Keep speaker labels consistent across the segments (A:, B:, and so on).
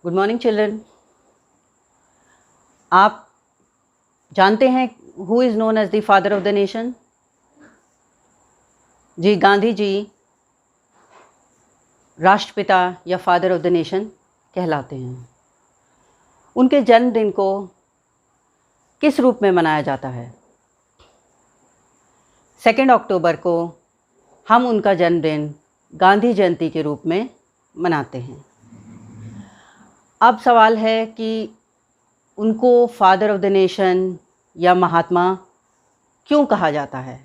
A: Good morning children. आप जानते हैं who is known as the father of the nation? जी, गांधी जी राष्ट्रपिता या फादर ऑफ द नेशन कहलाते हैं। उनके जन्मदिन को किस रूप में मनाया जाता है? 2 अक्टूबर को हम उनका जन्मदिन गांधी जयंती के रूप में मनाते हैं। अब सवाल है कि उनको फादर ऑफ द नेशन या महात्मा क्यों कहा जाता है?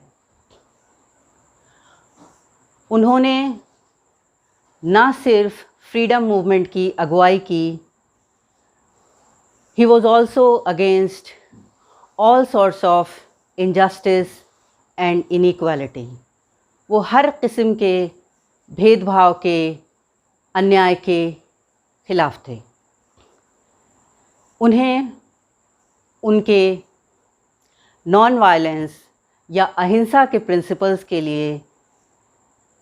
A: उन्होंने ना सिर्फ फ्रीडम मूवमेंट की अगुवाई की, he was also against all sorts of injustice and inequality. वो हर किस्म के भेदभाव के, अन्याय के खिलाफ थे। उन्हें उनके नॉन वायलेंस या अहिंसा के प्रिंसिपल्स के लिए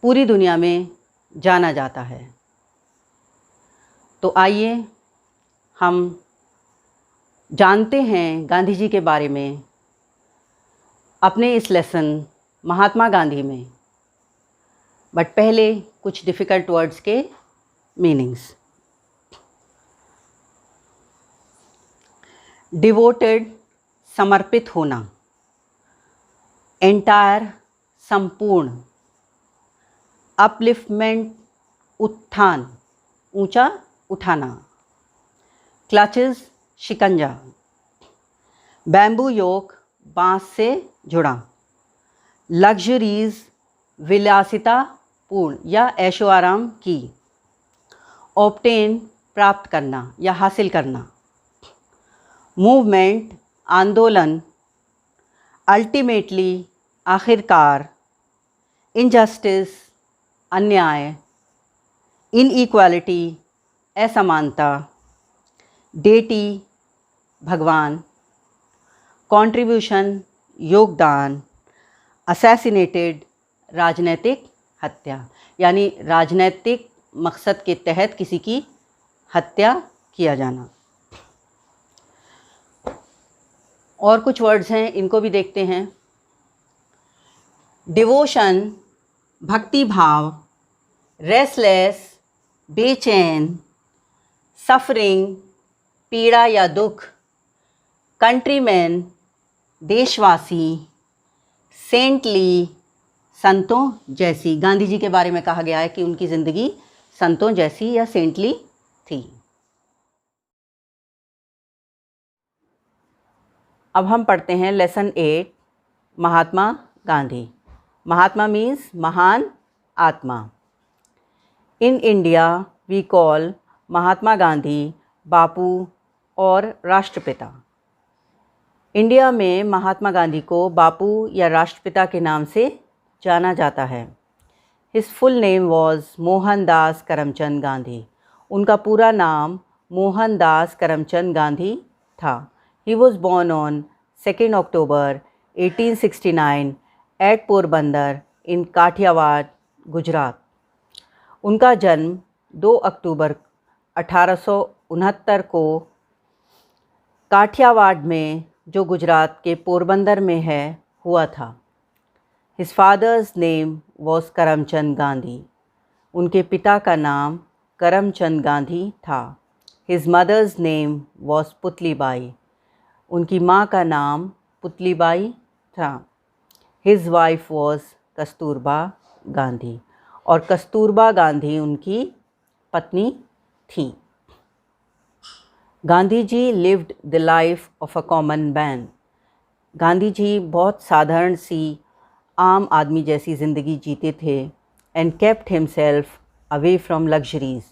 A: पूरी दुनिया में जाना जाता है। तो आइए हम जानते हैं गांधी जी के बारे में अपने इस लेसन महात्मा गांधी में। बट पहले कुछ डिफ़िकल्ट वर्ड्स के मीनिंग्स। डिवोटेड समर्पित होना, एंटायर संपूर्ण, अपलिफ्टमेंट उत्थान ऊंचा उठाना, क्लचेस शिकंजा, बैम्बू योक बांस से जुड़ा, लग्जरीज विलासिता पूर्ण या ऐशो आराम की, ऑब्टेन प्राप्त करना या हासिल करना, मूवमेंट आंदोलन, अल्टीमेटली आखिरकार, इनजस्टिस अन्याय, इनइक्वालिटी असमानता, डेटी भगवान, कंट्रीब्यूशन योगदान, असैसिनेटेड राजनैतिक हत्या यानी राजनैतिक मकसद के तहत किसी की हत्या किया जाना। और कुछ वर्ड्स हैं, इनको भी देखते हैं। डिवोशन भक्ति भाव, रेस्टलेस बेचैन, सफरिंग पीड़ा या दुख, कंट्रीमैन देशवासी, सेंटली संतों जैसी। गांधी जी के बारे में कहा गया है कि उनकी ज़िंदगी संतों जैसी या सेंटली थी। अब हम पढ़ते हैं लेसन 8 महात्मा गांधी। महात्मा मीन्स महान आत्मा। In India we call Mahatma Gandhi बापू और राष्ट्रपिता। इंडिया में महात्मा गांधी को बापू या राष्ट्रपिता के नाम से जाना जाता है। His full name was Mohandas Karamchand Gandhi. उनका पूरा नाम मोहनदास करमचंद गांधी था। He was born on 2 October 1869 at Porbandar in Kathiawar, Gujarat. उनका जन्म 2 अक्टूबर 1869 को काठियावाड़ में, जो गुजरात के पोरबंदर में है, हुआ था। His father's name was Karamchand Gandhi. उनके पिता का नाम करमचंद गांधी था। His mother's name was Putlibai. उनकी माँ का नाम पुतलीबाई था। His wife was Kasturba Gandhi और कस्तूरबा गांधी उनकी पत्नी थी। Gandhi ji lived the life of a common man. Gandhi ji बहुत साधारण सी आम आदमी जैसी ज़िंदगी जीते थे। And kept himself away from luxuries,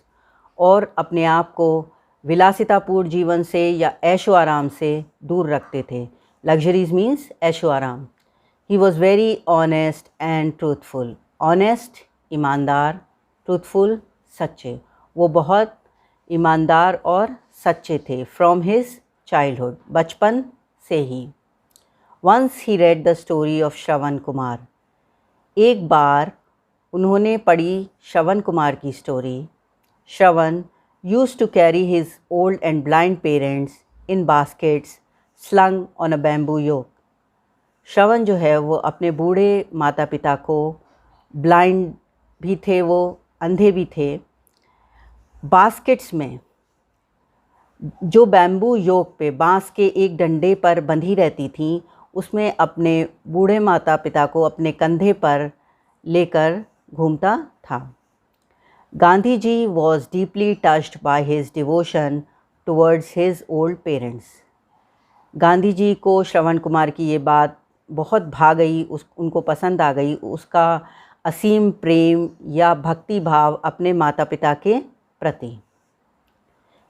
A: और अपने आप को विलासितापूर्ण जीवन से या ऐशो आराम से दूर रखते थे। लग्जरीज मीन्स ऐशो आराम। He was very honest and truthful. Honest ईमानदार, ट्रूथफुल सच्चे। वो बहुत ईमानदार और सच्चे थे। फ्रॉम हिज चाइल्डहुड, बचपन से ही। Once he read the story of Shravan Kumar. एक बार उन्होंने पढ़ी श्रवण कुमार की story. Shravan used to carry his old and blind parents in baskets slung on a bamboo yoke. श्रवण जो है वो अपने बूढ़े माता पिता को, ब्लाइंड भी थे वो, अंधे भी थे, बास्केट्स में जो बैम्बू योक पे बांस के एक डंडे पर बंधी रहती थीं, उसमें अपने बूढ़े माता पिता को अपने कंधे पर लेकर घूमता था। Gandhi ji was deeply touched by his devotion towards his old parents. Gandhi ji को श्रवण कुमार की ये बात बहुत भा गई, उनको पसंद आ गई, उसका असीम प्रेम या भक्ति भाव अपने माता पिता के प्रति।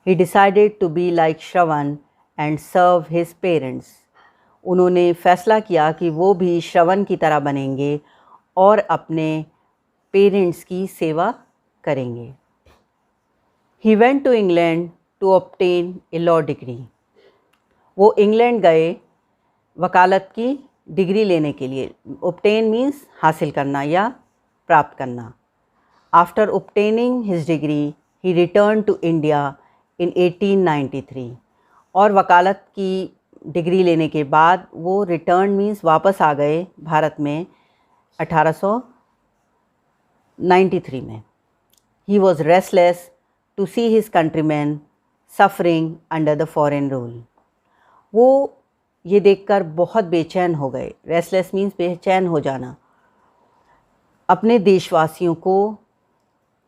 A: He decided to be like Shravan and serve his parents. उन्होंने फैसला किया कि वो भी श्रवण की तरह बनेंगे और अपने पेरेंट्स की सेवा करेंगे। He went to England to obtain a law degree. वो इंग्लैंड गए वकालत की डिग्री लेने के लिए। Obtain means हासिल करना या प्राप्त करना। After obtaining his degree, he returned to India in 1893. और वकालत की डिग्री लेने के बाद वो रिटर्न मीन्स वापस आ गए भारत में 1893 में। He was restless to see his countrymen suffering under the foreign rule. वो ये देखकर बहुत बेचैन हो गए। रेस्टलेस मीन्स बेचैन हो जाना। अपने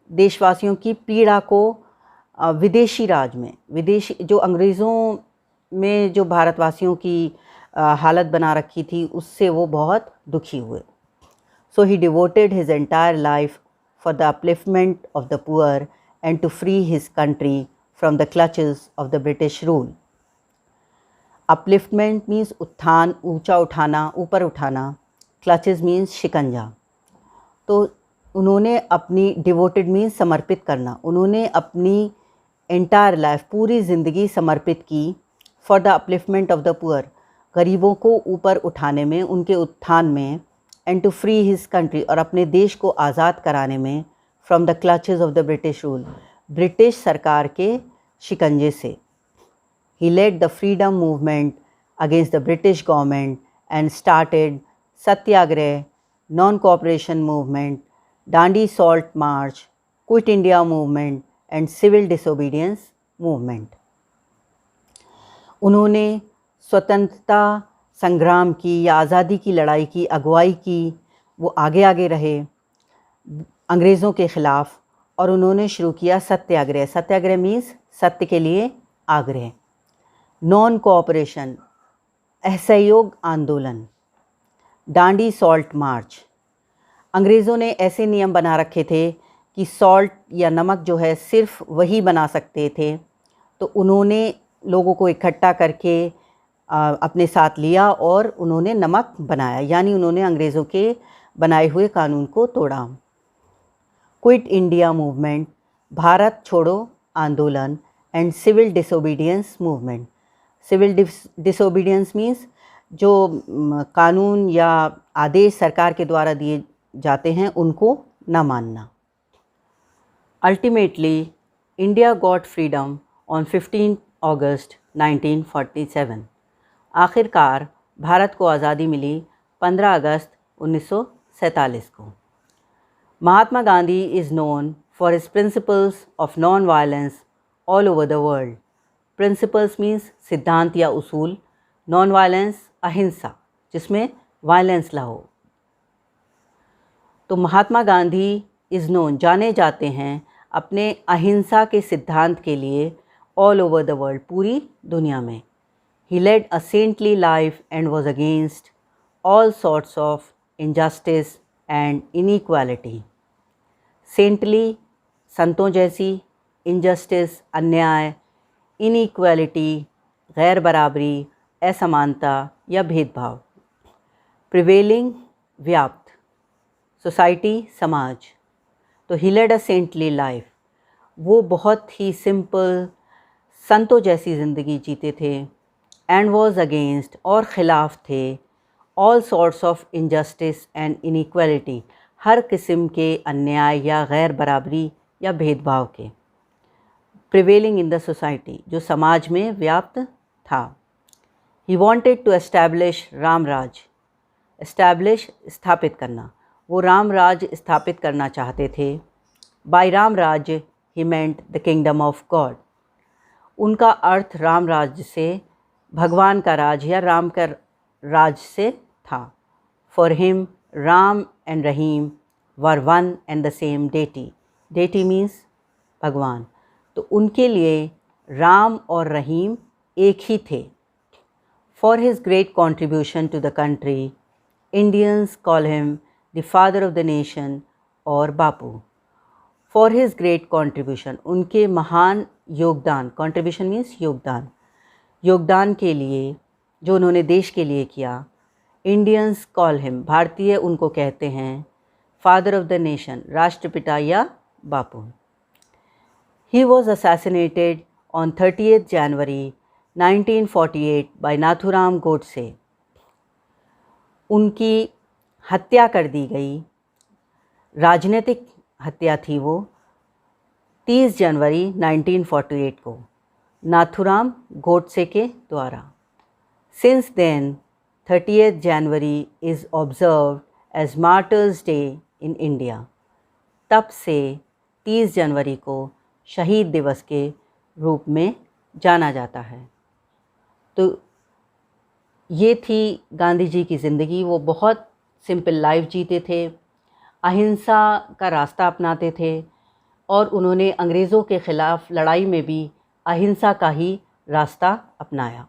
A: देशवासियों की पीड़ा को विदेशी राज में, विदेशी जो अंग्रेज़ों में जो भारतवासियों की हालत बना रखी थी, उससे वो बहुत दुखी हुए। So he devoted his entire life for the upliftment of the poor and to free his country from the clutches of the British rule. Upliftment means उत्थान, ऊंचा उठाना, ऊपर उठाना। क्लचेस मीन्स शिकंजा। तो उन्होंने अपनी डिवोटेड मीन्स समर्पित करना, उन्होंने अपनी एंटायर लाइफ, पूरी ज़िंदगी समर्पित की for the upliftment of the poor, गरीबों को ऊपर उठाने में, उनके उत्थान में, and to free his country, और अपने देश को आज़ाद कराने में, from the clutches of the British rule, British सरकार के शिकंजे से। He led the freedom movement against the British government and started satyagraha, non cooperation movement, Dandi salt march, quit India movement and civil disobedience movement. उन्होंने स्वतंत्रता संग्राम की या आज़ादी की लड़ाई की अगुवाई की, वो आगे आगे रहे अंग्रेज़ों के ख़िलाफ़, और उन्होंने शुरू किया सत्याग्रह। सत्याग्रह मीन्स सत्य के लिए आग्रह। नॉन कोऑपरेशन, असहयोग आंदोलन। दांडी सॉल्ट मार्च, अंग्रेज़ों ने ऐसे नियम बना रखे थे कि सॉल्ट या नमक जो है सिर्फ वही बना सकते थे, तो उन्होंने लोगों को इकट्ठा करके अपने साथ लिया और उन्होंने नमक बनाया, यानी उन्होंने अंग्रेज़ों के बनाए हुए कानून को तोड़ा। क्विट इंडिया मूवमेंट, भारत छोड़ो आंदोलन, and civil disobedience movement. Civil disobedience means जो कानून या आदेश सरकार के द्वारा दिए जाते हैं उनको न मानना। Ultimately India got freedom on 15 अगस्त 1947। आखिरकार भारत को आज़ादी मिली 15 अगस्त 1947 को। Mahatma Gandhi is known for his principles of non violence all over the world. Principles means सिद्धांत या उसूल, नॉन वायलेंस अहिंसा, जिसमें वायलेंस ना हो। तो महात्मा गांधी इज़ नोन, जाने जाते हैं अपने अहिंसा के सिद्धांत के लिए ऑल ओवर द वर्ल्ड, पूरी दुनिया में। He led a saintly life and was against all sorts of injustice and inequality. Saintly, संतों जैसी, इनजस्टिस, अन्याय, इनइक्वालिटी, गैर बराबरी, असमानता या भेदभाव। प्रिवेलिंग, व्याप्त, सोसाइटी, समाज। तो ही लेड अ सेंटली लाइफ, वो बहुत ही सिंपल, संतों जैसी ज़िंदगी जीते थे। एंड वॉज अगेंस्ट, और ख़िलाफ़ थे, all sorts of injustice and inequality, हर किस्म के अन्याय या गैर बराबरी या भेदभाव के। प्रिवेलिंग इन द सोसाइटी, जो समाज में व्याप्त था। He wanted to establish Ram Raj, establish स्थापित करना, वो राम राज स्थापित करना चाहते थे। By Ram Raj he meant the kingdom of God, उनका अर्थ राम राज से भगवान का राज या राम का राज से था। For him Ram and Rahim were one and the same deity, deity means भगवान, तो उनके लिए राम और रहीम एक ही थे। For his great contribution to the country, Indians call him the father of the nation और Bapu. For his great contribution, उनके महान योगदान, कॉन्ट्रीब्यूशन मीन्स योगदान, योगदान के लिए जो उन्होंने देश के लिए किया। इंडियंस कॉल हिम, भारतीय उनको कहते हैं फादर ऑफ द नेशन, राष्ट्रपिता या Bapu. He was assassinated on 30th January 1948 by Nathuram Godse, उनकी हत्या कर दी गई, राजनीतिक हत्या थी वो, 30 जनवरी 1948 को नाथूराम गोडसे के द्वारा। Since then 30th January is observed as martyrs day in India, तब से 30 जनवरी को शहीद दिवस के रूप में जाना जाता है। तो ये थी गांधी जी की ज़िंदगी। वो बहुत सिंपल लाइफ जीते थे, अहिंसा का रास्ता अपनाते थे और उन्होंने अंग्रेज़ों के ख़िलाफ़ लड़ाई में भी अहिंसा का ही रास्ता अपनाया।